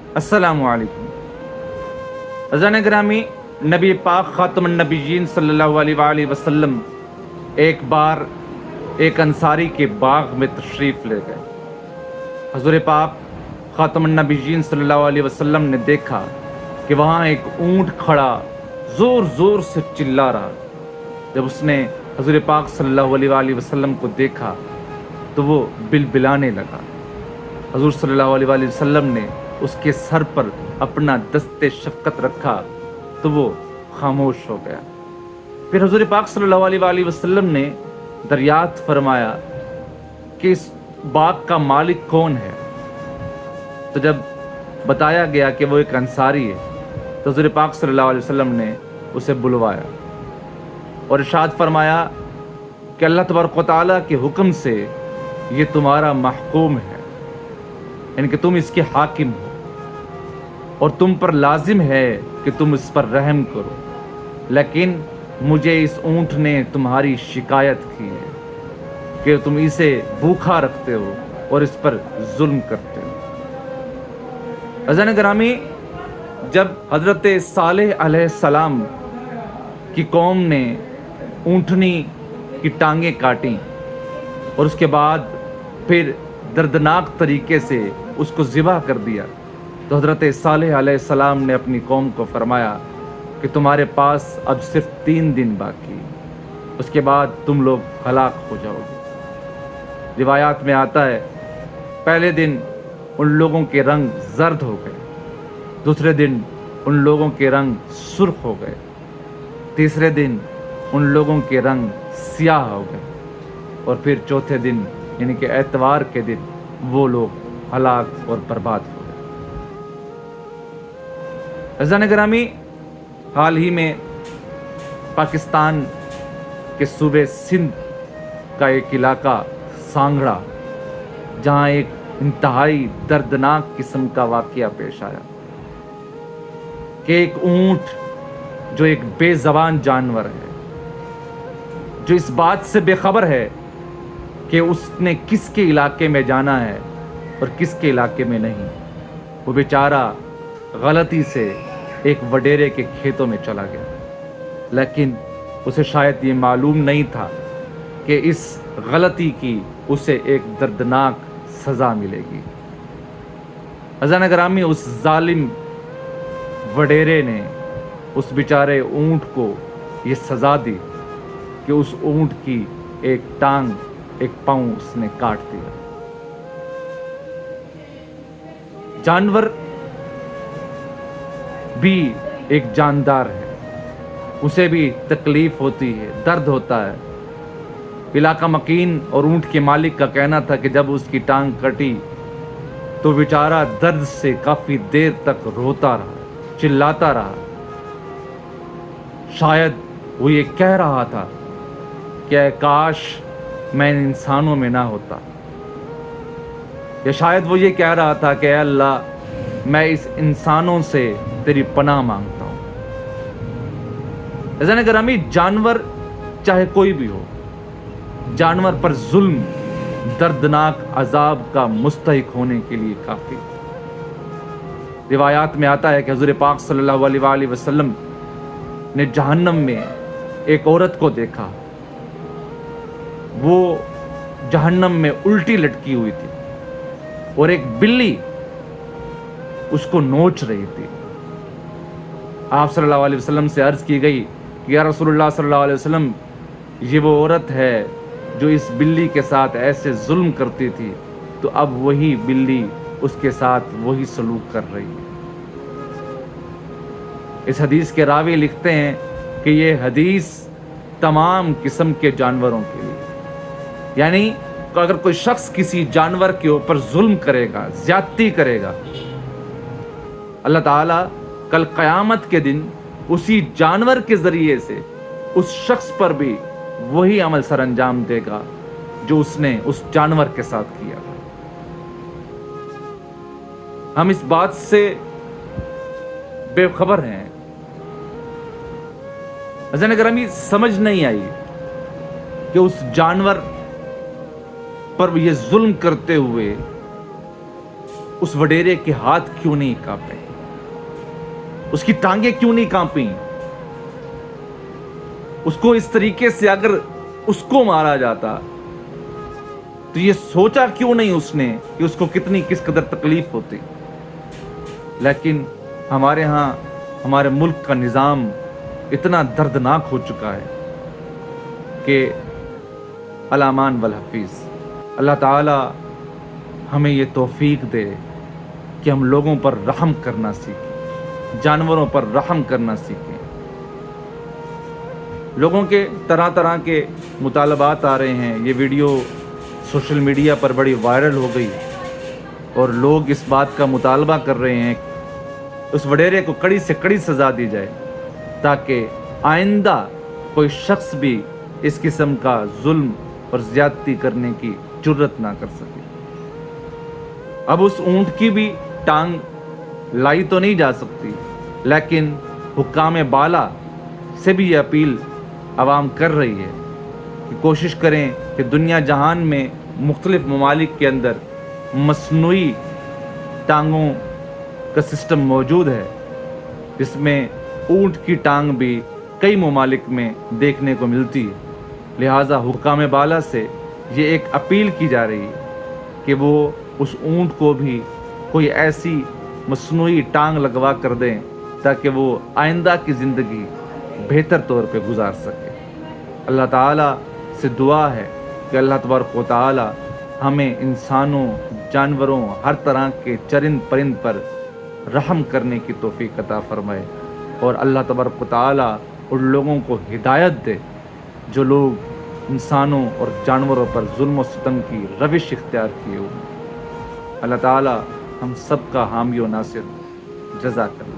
अस्सलामु अलैकुम। अज़ान ग्रामी, नबी पाक ख़ातमुन नबिय्यीन सल्लल्लाहु अलैहि वसल्लम एक बार एक अंसारी के बाग में तशरीफ़ ले गए। हज़ूर पाक ख़ातमुन नबिय्यीन सल्लल्लाहु अलैहि वसल्लम ने देखा कि वहाँ एक ऊँट खड़ा ज़ोर ज़ोर से चिल्ला रहा। जब उसने हज़ूर पाक सल्लल्लाहु अलैहि वसल्लम को देखा तो वो बिलबिलाने लगा। हज़ूर सल्लल्लाहु अलैहि वसल्लम ने उसके सर पर अपना दस्ते शफ़क़त रखा तो वो खामोश हो गया। फिर हज़ूर पाक सल्लल्लाहु अलैहि वसल्लम ने दरियात फरमाया कि इस बाग का मालिक कौन है। तो जब बताया गया कि वो एक अंसारी है तो हज़ूर पाक सल्लल्लाहु अलैहि वसल्लम ने उसे बुलवाया और इरशाद फरमाया कि अल्लाह तबारक व तआला के हुक्म से ये तुम्हारा महकूम है, यानी कि तुम इसके हाकिम हो और तुम पर लाजिम है कि तुम इस पर रहम करो, लेकिन मुझे इस ऊँट ने तुम्हारी शिकायत की है कि तुम इसे भूखा रखते हो और इस पर जुल्म करते हो। अज़ान ग्रामी, जब हज़रत सालेह अलैहिस्सलाम की कौम ने ऊँटनी की टांगें काटी और उसके बाद फिर दर्दनाक तरीके से उसको ज़िबा कर दिया, तो हज़रत सालेह अलैहिस्सलाम ने अपनी कौम को फरमाया कि तुम्हारे पास अब सिर्फ 3 दिन बाकी, उसके बाद तुम लोग हलाक हो जाओगे। रिवायात में आता है पहले दिन उन लोगों के रंग जर्द हो गए, दूसरे दिन उन लोगों के रंग सुर्ख हो गए, तीसरे दिन उन लोगों के रंग सियाह हो गए और फिर चौथे दिन यानी कि एतवार के दिन वो लोग हलाक और बर्बाद हो गए। अज़ान ग्रामी, हाल ही में पाकिस्तान के सूबे सिंध का एक इलाका सांगड़ा, जहाँ एक इंतहाई दर्दनाक किस्म का वाक़या पेश आया कि एक ऊँट जो एक बेज़बान जानवर है, जो इस बात से बेखबर है कि उसने किसके इलाके में जाना है और किसके इलाके में नहीं, वो बेचारा गलती से एक वडेरे के खेतों में चला गया, लेकिन उसे शायद ये मालूम नहीं था कि इस गलती की उसे एक दर्दनाक सज़ा मिलेगी। अज़ान ग्रामी, उस जालिम वडेरे ने उस बेचारे ऊँट को ये सज़ा दी कि उस ऊँट की एक टांग, एक पाँव उसने काट दिया। जानवर भी एक जानदार है, उसे भी तकलीफ होती है, दर्द होता है। इलाका मकीन और ऊँट के मालिक का कहना था कि जब उसकी टांग कटी तो बेचारा दर्द से काफ़ी देर तक रोता रहा, चिल्लाता रहा। शायद वो ये कह रहा था कि काश मैं इंसानों में ना होता, या शायद वो ये कह रहा था कि अल्लाह, मैं इस इंसानों से तेरी पनाह मांगता हूँ। अज़ान ग्रामी, जानवर चाहे कोई भी हो, जानवर पर जुल्म दर्दनाक अजाब का मुस्तहिक होने के लिए काफ़ी। रिवायात में आता है कि हज़ूर पाक सल्लल्लाहु अलैहि वसल्लम ने जहन्नम में एक औरत को देखा। वो जहन्नम में उल्टी लटकी हुई थी और एक बिल्ली उसको नोच रही थी। आप सल्लल्लाहु अलैहि वसल्लम से अर्ज़ की गई कि या रसूलुल्लाह सल्लल्लाहु अलैहि वसल्लम, ये वो औरत है जो इस बिल्ली के साथ ऐसे जुल्म करती थी, तो अब वही बिल्ली उसके साथ वही सलूक कर रही है। इस हदीस के रावी लिखते हैं कि ये हदीस तमाम किस्म के जानवरों के लिए, यानी अगर कोई शख्स किसी जानवर के ऊपर जुल्म करेगा, ज्यादती करेगा, अल्लाह ताला कल क़यामत के दिन उसी जानवर के ज़रिए से उस शख्स पर भी वही अमल सर अंजाम देगा जो उसने उस जानवर के साथ किया। हम इस बात से बेखबर हैं। अज़ान ग्रामी, समझ नहीं आई कि उस जानवर पर ये जुल्म करते हुए اس وڈیرے کے ہاتھ کیوں نہیں کانپے؟ اس کی ٹانگیں کیوں نہیں کانپی؟ اس کو اس طریقے سے اگر اس کو مارا جاتا تو یہ سوچا کیوں نہیں اس نے کہ اس کو کس قدر تکلیف ہوتی؟ لیکن ہمارے ہاں ہمارے ملک کا نظام اتنا دردناک ہو چکا ہے کہ الامان والحفیظ، اللہ تعالی ہمیں یہ توفیق دے کہ ہم لوگوں پر رحم کرنا سیکھیں، جانوروں پر رحم کرنا سیکھیں۔ لوگوں کے طرح طرح کے مطالبات آ رہے ہیں، یہ ویڈیو سوشل میڈیا پر بڑی وائرل ہو گئی اور لوگ اس بات کا مطالبہ کر رہے ہیں اس وڈیرے کو کڑی سے کڑی سزا دی جائے تاکہ آئندہ کوئی شخص بھی اس قسم کا ظلم اور زیادتی کرنے کی جرت نہ کر سکے۔ اب اس اونٹ کی بھی ٹانگ لائی تو نہیں جا سکتی، لیکن حکام بالا سے بھی یہ اپیل عوام کر رہی ہے کہ کوشش کریں کہ دنیا جہان میں مختلف ممالک کے اندر مصنوعی ٹانگوں کا سسٹم موجود ہے، جس میں اونٹ کی ٹانگ بھی کئی ممالک میں دیکھنے کو ملتی ہے۔ لہٰذا حکام بالا سے یہ ایک اپیل کی جا رہی ہے کہ وہ اس اونٹ کو بھی کوئی ایسی مصنوعی ٹانگ لگوا کر دیں تاکہ وہ آئندہ کی زندگی بہتر طور پہ گزار سکے۔ اللہ تعالیٰ سے دعا ہے کہ اللہ تبارک و تعالی ہمیں انسانوں، جانوروں، ہر طرح کے چرند پرند پر رحم کرنے کی توفیق عطا فرمائے، اور اللہ تبارک و تعالی ان لوگوں کو ہدایت دے جو لوگ انسانوں اور جانوروں پر ظلم و ستم کی روش اختیار کیے ہوئے۔ اللہ تعالی ہم سب کا حامی و ناصر جزاک اللہ۔